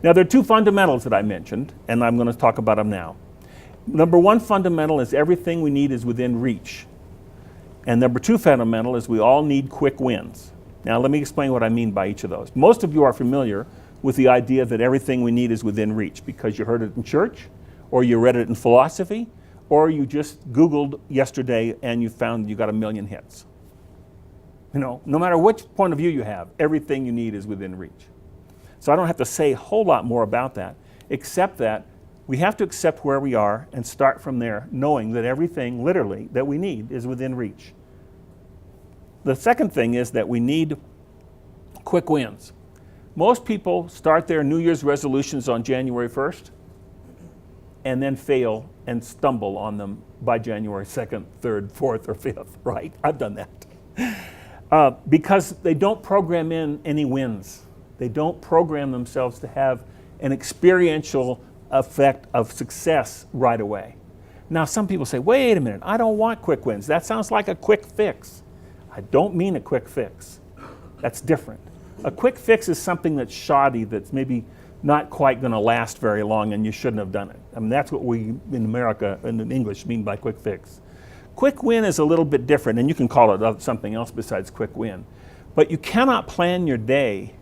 Now, there are two fundamentals that I mentioned, and I'm going to talk about them now. Number one fundamental is everything we need is within reach. And number two fundamental is we all need quick wins. Now, let me explain what I mean by each of those. Most of you are familiar with the idea that everything we need is within reach because you heard it in church, or you read it in philosophy, or you just Googled yesterday and you found you got 1 million hits. You know, no matter which point of view you have, everything you need is within reach. So I don't have to say a whole lot more about that, except that we have to accept where we are and start from there, knowing that everything, literally, that we need is within reach. The second thing is that we need quick wins. Most people start their New Year's resolutions on January 1st and then fail and stumble on them by January 2nd, 3rd, 4th, or 5th, right? I've done that. Because they don't program in any wins. They don't program themselves to have an experiential effect of success right away. Now, some people say, wait a minute, I don't want quick wins. That sounds like a quick fix. I don't mean a quick fix. That's different. A quick fix is something that's shoddy, that's maybe not quite going to last very long, and you shouldn't have done it. I mean, that's what we in America and in English mean by quick fix. Quick win is a little bit different, and you can call it something else besides quick win. But you cannot plan your day.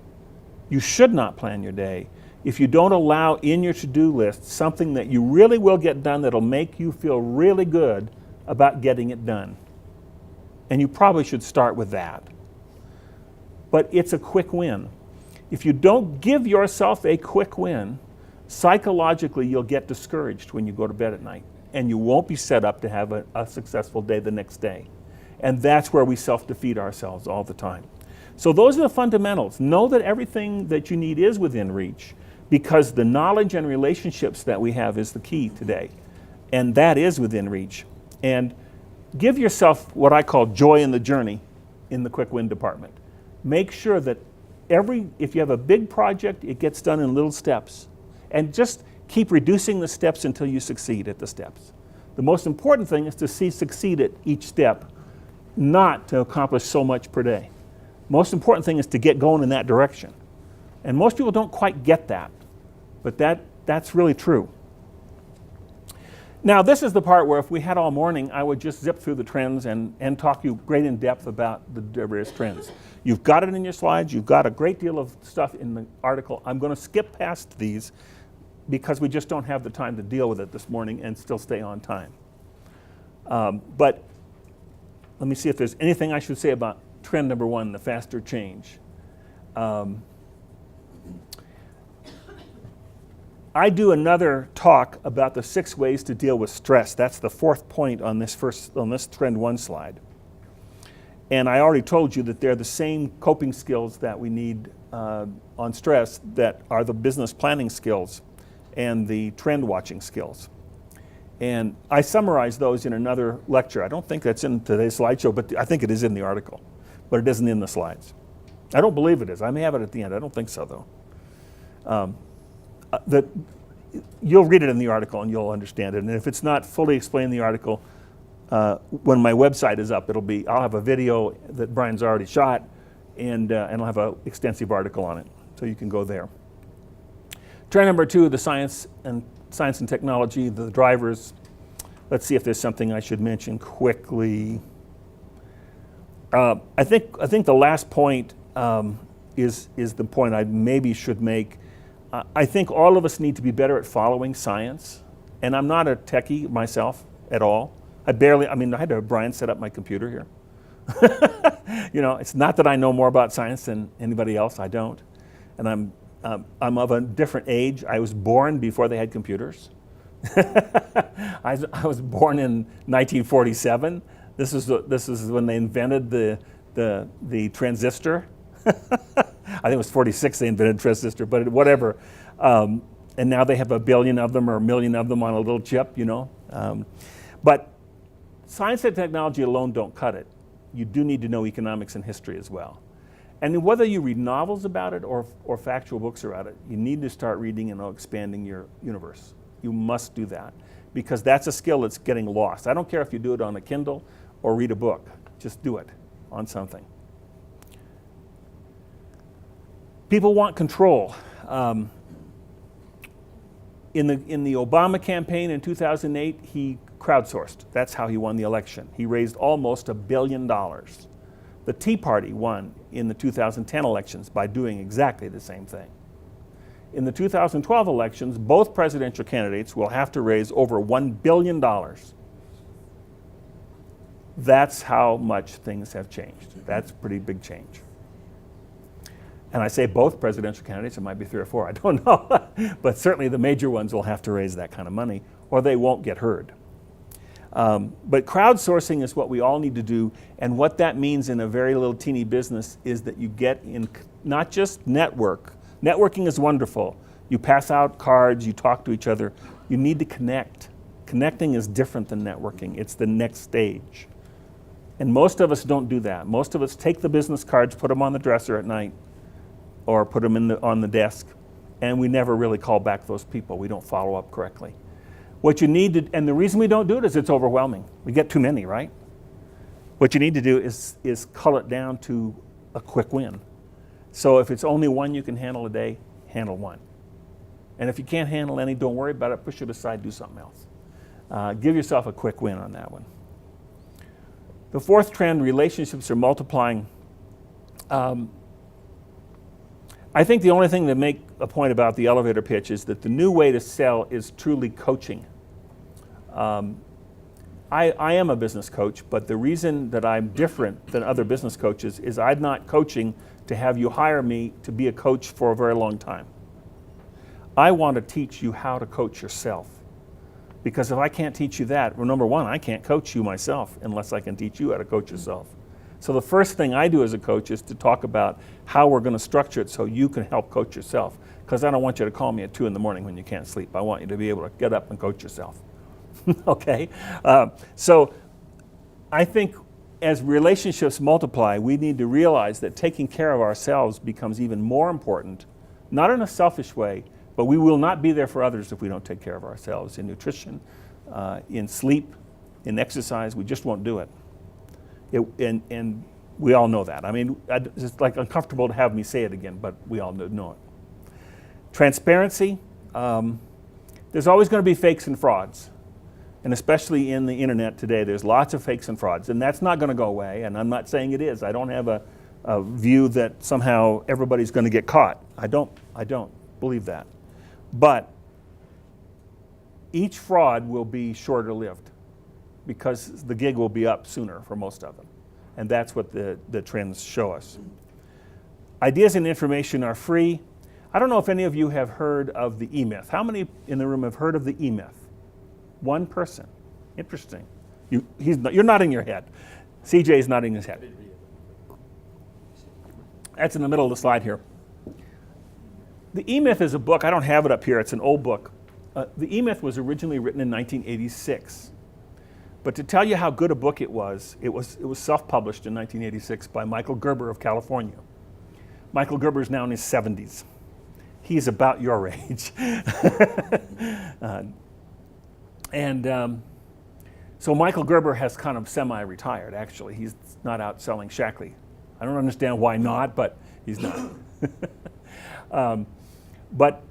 You should not plan your day if you don't allow in your to-do list something that you really will get done that'll make you feel really good about getting it done. And you probably should start with that. But it's a quick win. If you don't give yourself a quick win, psychologically you'll get discouraged when you go to bed at night, and you won't be set up to have a successful day the next day. And that's where we self-defeat ourselves all the time. So those are the fundamentals. Know that everything that you need is within reach, because the knowledge and relationships that we have is the key today. And that is within reach. And give yourself what I call joy in the journey in the quick win department. Make sure that if you have a big project, it gets done in little steps. And just keep reducing the steps until you succeed at the steps. The most important thing is to succeed at each step, not to accomplish so much per day. Most important thing is to get going in that direction. And most people don't quite get that, but that's really true. Now, this is the part where if we had all morning, I would just zip through the trends and talk you great in depth about the various trends. You've got it in your slides. You've got a great deal of stuff in the article. I'm going to skip past these because we just don't have the time to deal with it this morning and still stay on time. But let me see if there's anything I should say about trend number one, the faster change. I do another talk about the 6 ways to deal with stress. That's the 4th point on this trend 1 slide. And I already told you that they're the same coping skills that we need on stress that are the business planning skills and the trend watching skills. And I summarized those in another lecture. I don't think that's in today's slideshow, but I think it is in the article. But it isn't in the slides. I don't believe it is. I may have it at the end. I don't think so, though. You'll read it in the article and you'll understand it. And if it's not fully explained in the article, when my website is up, I'll have a video that Brian's already shot, and I'll have an extensive article on it, so you can go there. Trend number 2, the science and technology, the drivers. Let's see if there's something I should mention quickly. I think the last point is the point I maybe should make. I think all of us need to be better at following science, and I'm not a techie myself at all. I had to have Brian set up my computer here. You know, it's not that I know more about science than anybody else. I don't, and I'm of a different age. I was born before they had computers. I was born in 1947. This is when they invented the transistor. I think it was 46 they invented transistor, but whatever. And now they have 1 billion of them or 1 million of them on a little chip, you know. But science and technology alone don't cut it. You do need to know economics and history as well. And whether you read novels about it or factual books about it, you need to start reading and expanding your universe. You must do that, because that's a skill that's getting lost. I don't care if you do it on a Kindle or read a book. Just do it on something. People want control. In the Obama campaign in 2008, he crowdsourced. That's how he won the election. He raised almost $1 billion. The Tea Party won in the 2010 elections by doing exactly the same thing. In the 2012 elections, both presidential candidates will have to raise over $1 billion. That's how much things have changed. That's a pretty big change. And I say both presidential candidates, it might be 3 or 4, I don't know. But certainly the major ones will have to raise that kind of money or they won't get heard. But crowdsourcing is what we all need to do, and what that means in a very little teeny business is that you get in, not just network. Networking is wonderful. You pass out cards, you talk to each other. You need to connect. Connecting is different than networking. It's the next stage. And most of us don't do that. Most of us take the business cards, put them on the dresser at night, or put them on the desk, and we never really call back those people. We don't follow up correctly. What you need to, and the reason we don't do it is it's overwhelming. We get too many, right? What you need to do is cull it down to a quick win. So if it's only one you can handle a day, handle one. And if you can't handle any, don't worry about it, push it aside, do something else. Give yourself a quick win on that one. The fourth trend, relationships are multiplying. I think the only thing to make a point about the elevator pitch is that the new way to sell is truly coaching. I am a business coach, but the reason that I'm different than other business coaches is I'm not coaching to have you hire me to be a coach for a very long time. I want to teach you how to coach yourself. Because if I can't teach you that, well, number one, I can't coach you myself unless I can teach you how to coach yourself. So the first thing I do as a coach is to talk about how we're going to structure it so you can help coach yourself. Because I don't want you to call me at 2 in the morning when you can't sleep. I want you to be able to get up and coach yourself. Okay? So I think as relationships multiply, we need to realize that taking care of ourselves becomes even more important, not in a selfish way, but we will not be there for others if we don't take care of ourselves in nutrition, in sleep, in exercise. We just won't do it. And we all know that. I mean, it's like uncomfortable to have me say it again, but we all know it. Transparency. There's always going to be fakes and frauds. And especially in the internet today, there's lots of fakes and frauds. And that's not going to go away, and I'm not saying it is. I don't have a view that somehow everybody's going to get caught. I don't believe that. But each fraud will be shorter lived, because the gig will be up sooner for most of them. And that's what the trends show us. Ideas and information are free. I don't know if any of you have heard of the E-Myth. How many in the room have heard of the E-Myth? One person. Interesting. You're nodding your head. CJ's nodding his head. That's in the middle of the slide here. The E-Myth is a book. I don't have it up here. It's an old book. The E-Myth was originally written in 1986. But to tell you how good a book it was self-published in 1986 by Michael Gerber of California. Michael Gerber is now in his 70s. He's about your age. So Michael Gerber has kind of semi-retired, actually. He's not out selling Shackley. I don't understand why not, but he's not. But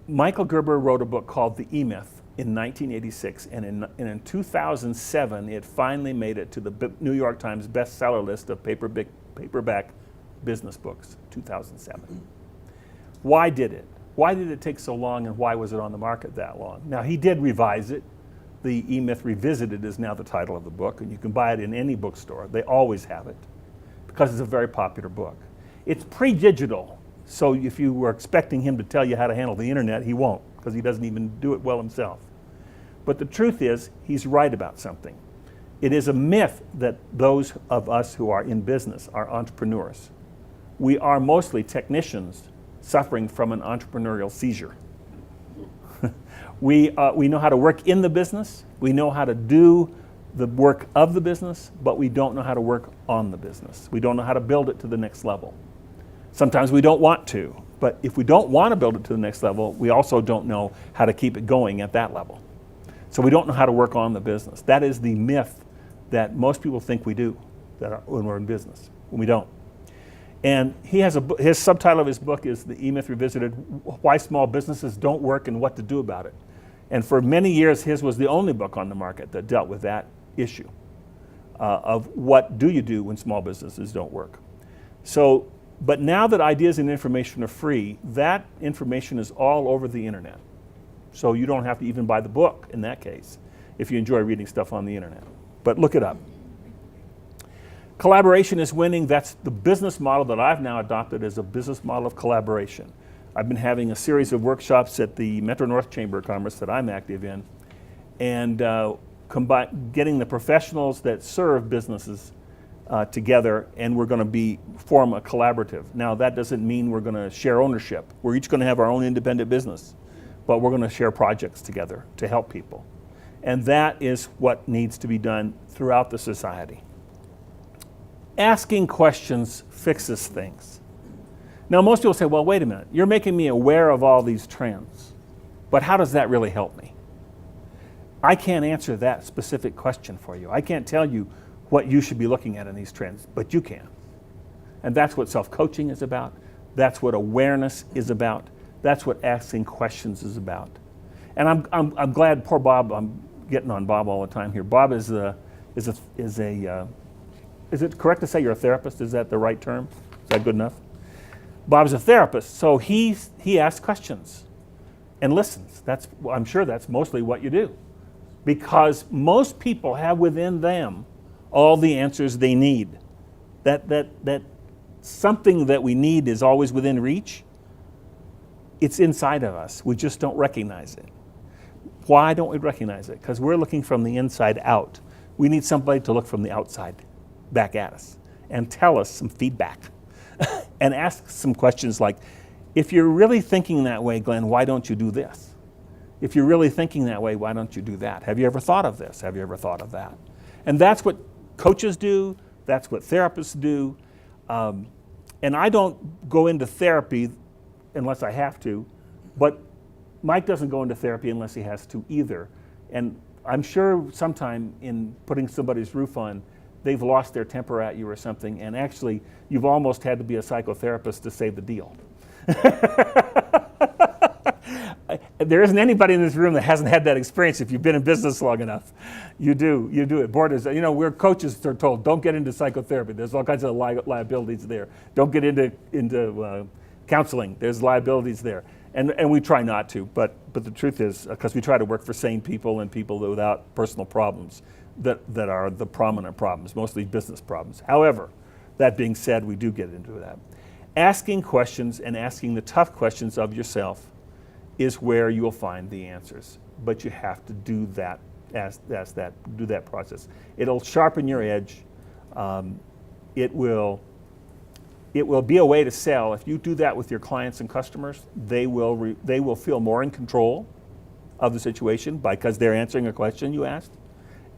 Michael Gerber wrote a book called The E-Myth in 1986, and in 2007, it finally made it to the New York Times bestseller list of paperback business books, 2007. Why did it? Why did it take so long, and why was it on the market that long? Now, he did revise it. The E-Myth Revisited is now the title of the book, and you can buy it in any bookstore. They always have it, because it's a very popular book. It's pre-digital, so if you were expecting him to tell you how to handle the internet, he won't, because he doesn't even do it well himself. But the truth is, he's right about something. It is a myth that those of us who are in business are entrepreneurs. We are mostly technicians suffering from an entrepreneurial seizure. We know how to work in the business, we know how to do the work of the business, but we don't know how to work on the business. We don't know how to build it to the next level. Sometimes we don't want to, but if we don't want to build it to the next level, we also don't know how to keep it going at that level. So we don't know how to work on the business. That is the myth that most people think we do when we're in business, when we don't. And he has his subtitle of his book is The E-Myth Revisited, Why Small Businesses Don't Work and What to Do About It. And for many years, his was the only book on the market that dealt with that issue of what do you do when small businesses don't work. So, but now that ideas and information are free, that information is all over the internet. So you don't have to even buy the book in that case, if you enjoy reading stuff on the internet. But look it up. Collaboration is winning. That's the business model that I've now adopted as a business model of collaboration. I've been having a series of workshops at the Metro North Chamber of Commerce that I'm active in, and getting the professionals that serve businesses together, and we're going to form a collaborative. Now that doesn't mean we're going to share ownership. We're each going to have our own independent business, but we're going to share projects together to help people. And that is what needs to be done throughout the society. Asking questions fixes things. Now most people say, well, wait a minute, you're making me aware of all these trends, but how does that really help me? I can't answer that specific question for you. I can't tell you what you should be looking at in these trends, but you can. And that's what self-coaching is about. That's what awareness is about. That's what asking questions is about. And I'm glad, poor Bob, I'm getting on Bob all the time here. Bob is it correct to say you're a therapist? Is that the right term? Is that good enough? Bob's a therapist, so he asks questions and listens. I'm sure that's mostly what you do. Because most people have within them all the answers they need. That something that we need is always within reach. It's inside of us. We just don't recognize it. Why don't we recognize it? Because we're looking from the inside out. We need somebody to look from the outside back at us and tell us some feedback and ask some questions like, if you're really thinking that way, Glenn, why don't you do this? If you're really thinking that way, why don't you do that? Have you ever thought of this? Have you ever thought of that? And that's what coaches do. That's what therapists do. And I don't go into therapy unless I have to, but Mike doesn't go into therapy unless he has to either. And I'm sure sometime in putting somebody's roof on, they've lost their temper at you or something, and actually you've almost had to be a psychotherapist to save the deal. There isn't anybody in this room that hasn't had that experience if you've been in business long enough. You do it. Board we're coaches are told, don't get into psychotherapy. There's all kinds of liabilities there. Don't get into counseling. There's liabilities there. And we try not to, but the truth is, because we try to work for sane people and people without personal problems that are the prominent problems, mostly business problems. However, that being said, we do get into that. Asking questions and asking the tough questions of yourself is where you will find the answers. But you have to do that, do that process. It'll sharpen your edge. It will be a way to sell. If you do that with your clients and customers, they will feel more in control of the situation because they're answering a question you asked,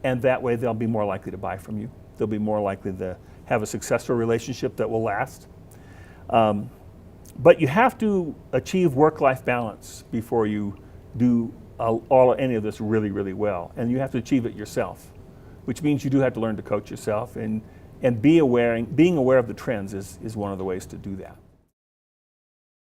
and that way they'll be more likely to buy from you. They'll be more likely to have a successful relationship that will last. But you have to achieve work-life balance before you do any of this really, really well, and you have to achieve it yourself, which means you do have to learn to coach yourself, and being aware of the trends is one of the ways to do that.